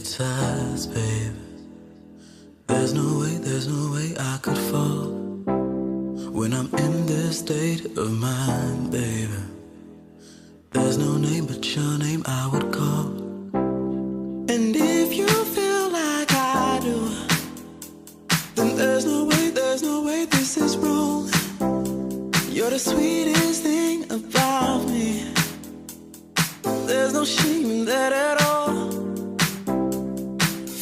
size, baby. There's no way I could fall when I'm in this state of mind, baby. There's no name but your name I would call. And if you feel like I do, then there's no way this is wrong. You're the sweetest thing about me. There's no shame in that at all.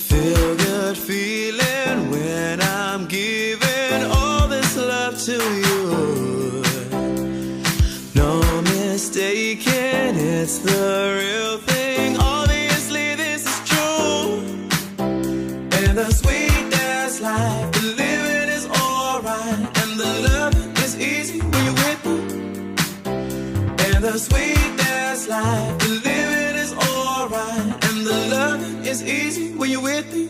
Feel good feeling when I'm giving all this love to you. No mistaking, it's the real thing. Obviously this is true. And the sweetest life, the living is alright, and the loving is easy when you're with me. And the sweetest life, the living is alright, and the loving is easy when you're with me.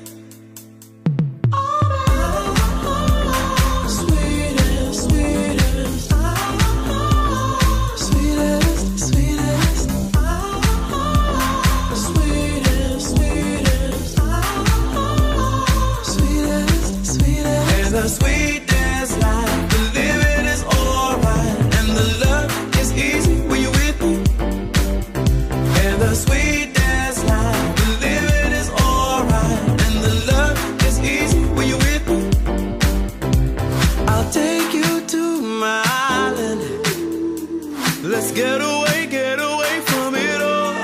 The sweetest life, the living is alright, and the love is easy when you're with me. And the sweetest life, the living is alright, and the love is easy when you're with me. I'll take you to my island. Let's get away from it all.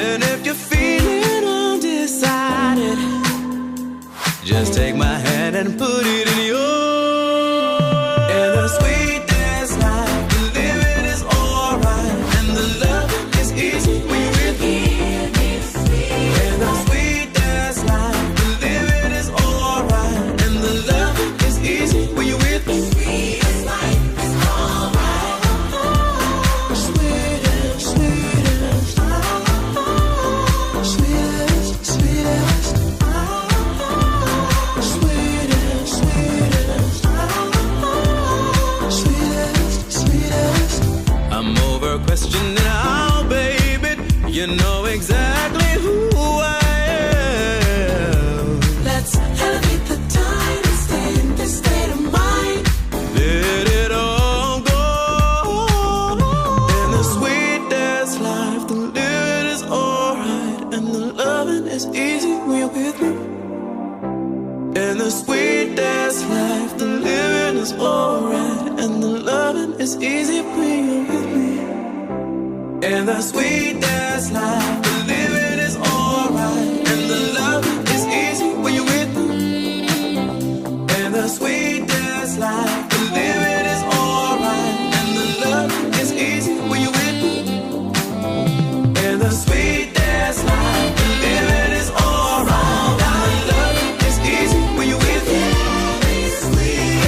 And if you're feeling undecided, just take my hand and put it in yours. And the sweetest life, the living is alright, and the loving is easy when you're with me. And the sweetest life, the living is alright, and the loving is easy when you're with me. Sweetest life is alright. Sweetest, sweetest, sweetest, sweetest. I'm over questioning how, baby. You know exactly who I am. Let's elevate the tide and stay in this state of mind. Let it all go. And the sweetest life, the living is alright, and the loving is easy when you're with me. And the sweetest life, the living is alright, and the loving is easy when you're with me. And the sweetest life, the living is alright, and the loving is easy when you're with me. And the sweetest life, the living is alright, and the loving is easy when you're with me. And the sweetest life, the living is alright, and the loving is easy when you're with me.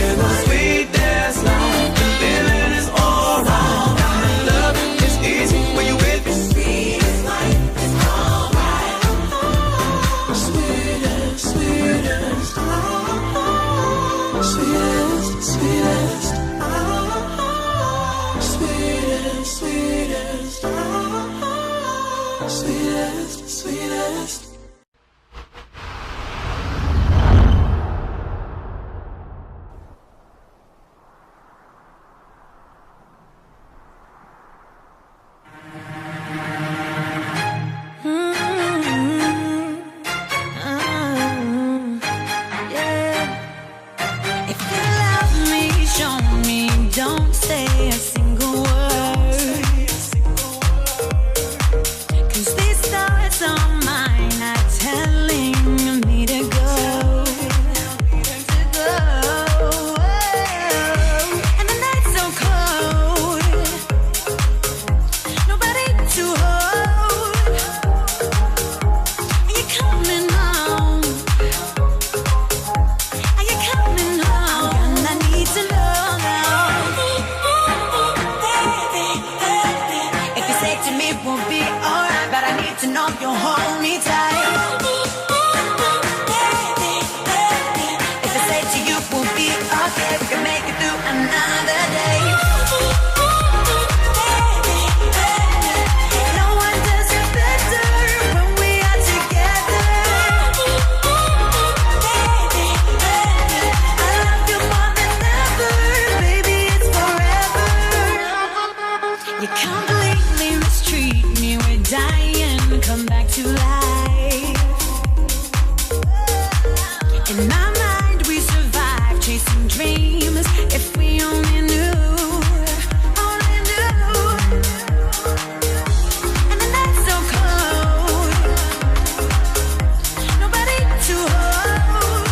And the sweetest life, the living is alright, and the loving is easy when you're with me. Sweetest life is alright. Sweetest, sweetest, sweetest, sweetest, sweetest, sweetest, sweetest, sweetest. If you love me, show me, don't say a single word. 'Cause these thoughts are mine, not telling me to go. And the night's so cold, nobody to hold. Are you coming home? Are you coming home? And I need to know now. If you say to me we'll be alright, but I need to know you'll hold me tight. If I say to you we'll be okay, we can make it through another day. No one does it better when we are together. You completely mistreat me. We're dying, come back to life. In my mind, we survive, chasing dreams. If we only knew, only knew. And the night's so cold, nobody to hold.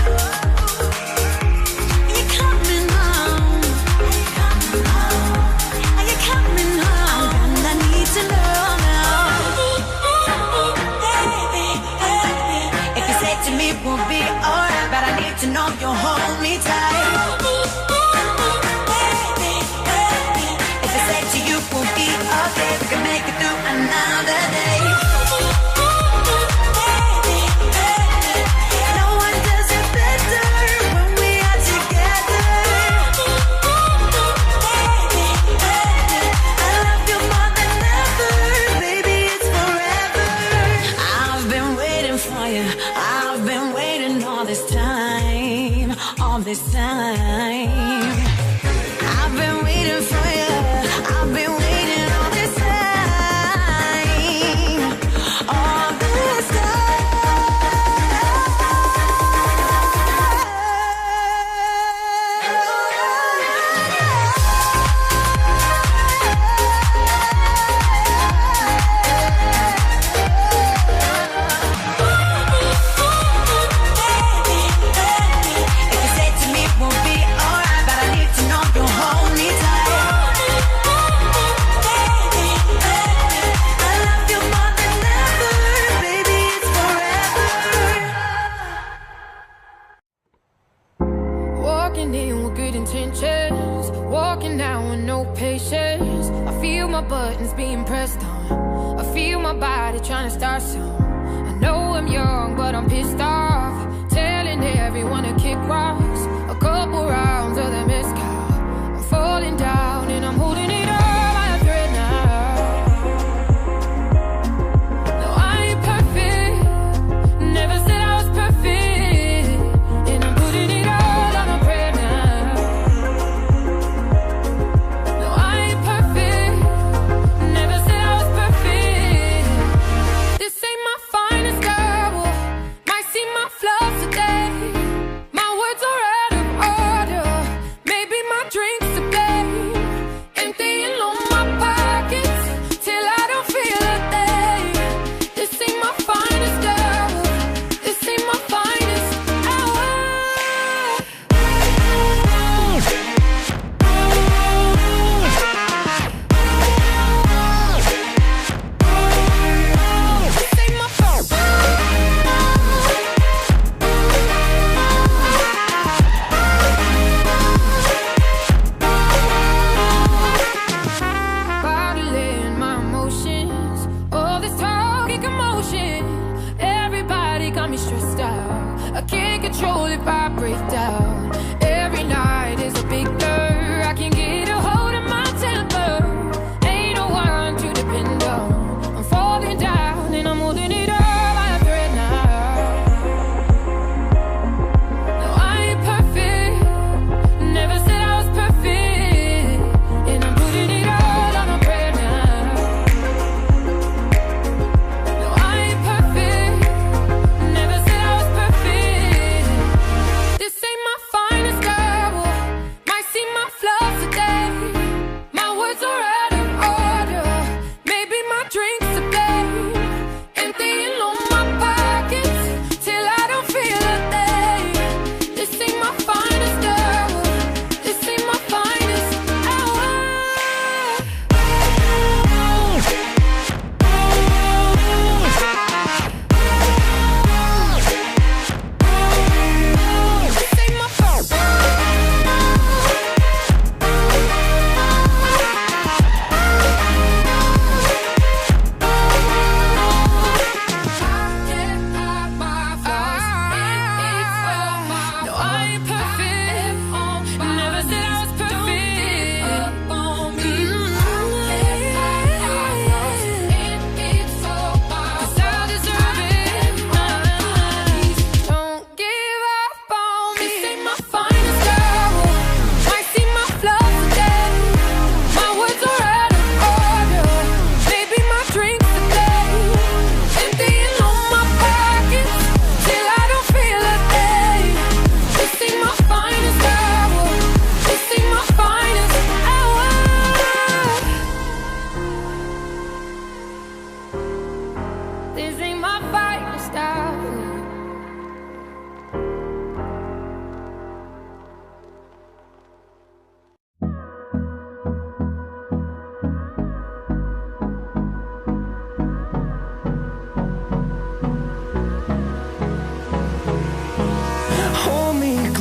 Are you coming home? Are you coming home? And I need to know now. If you say to me, we'll be alright, but I need to know you'll hold me tight. If I say to you, we'll be okay, we can make it through another day. No one does it better when we are together. I love you more than ever, baby, it's forever. I've been waiting for you, I've been waiting all this time, all this time. I've been waiting for you, I've been waiting all this time, all this If you say to me, we'll be alright, but I need to know you'll hold me tight. I love you more than ever, baby, it's forever. Walking in with good intentions, walking out with no patience. I feel my buttons being pressed on, I feel my body trying to start some. I know I'm young, but I'm pissed off, telling everyone to kick rocks. A couple rounds of the mezcal, I'm falling down and I'm holding it all by a thread now. No, I ain't perfect, never said I was perfect, and I'm putting it all on a prayer now. No, I ain't perfect, never said I was perfect. This ain't my finest hour, might seem my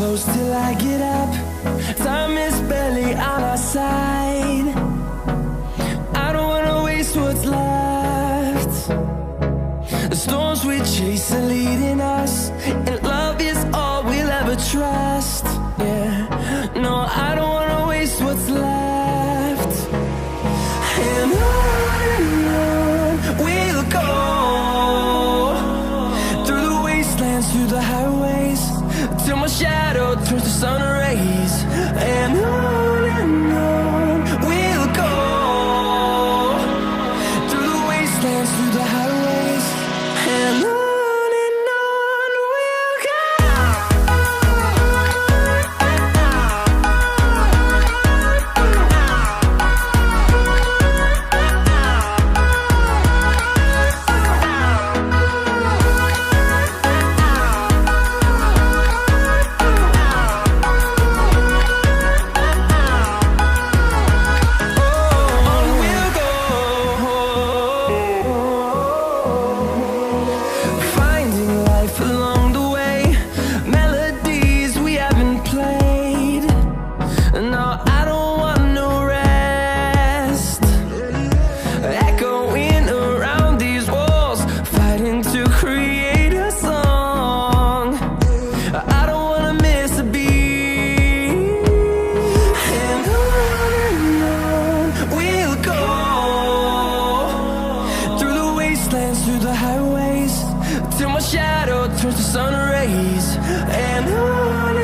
close till I get up. Time is barely on our side. I don't wanna waste what's left. The storms we chase are leading us, and love is all we'll ever trust. Yeah, no, I don't wanna waste what's left. And on we'll go, through the wastelands, through the highways, till my shadow turns to sun rays. And on we'll go, through the wastelands, through the highways, and on we'll go. Through the highways, till my shadow turns to sun rays. And on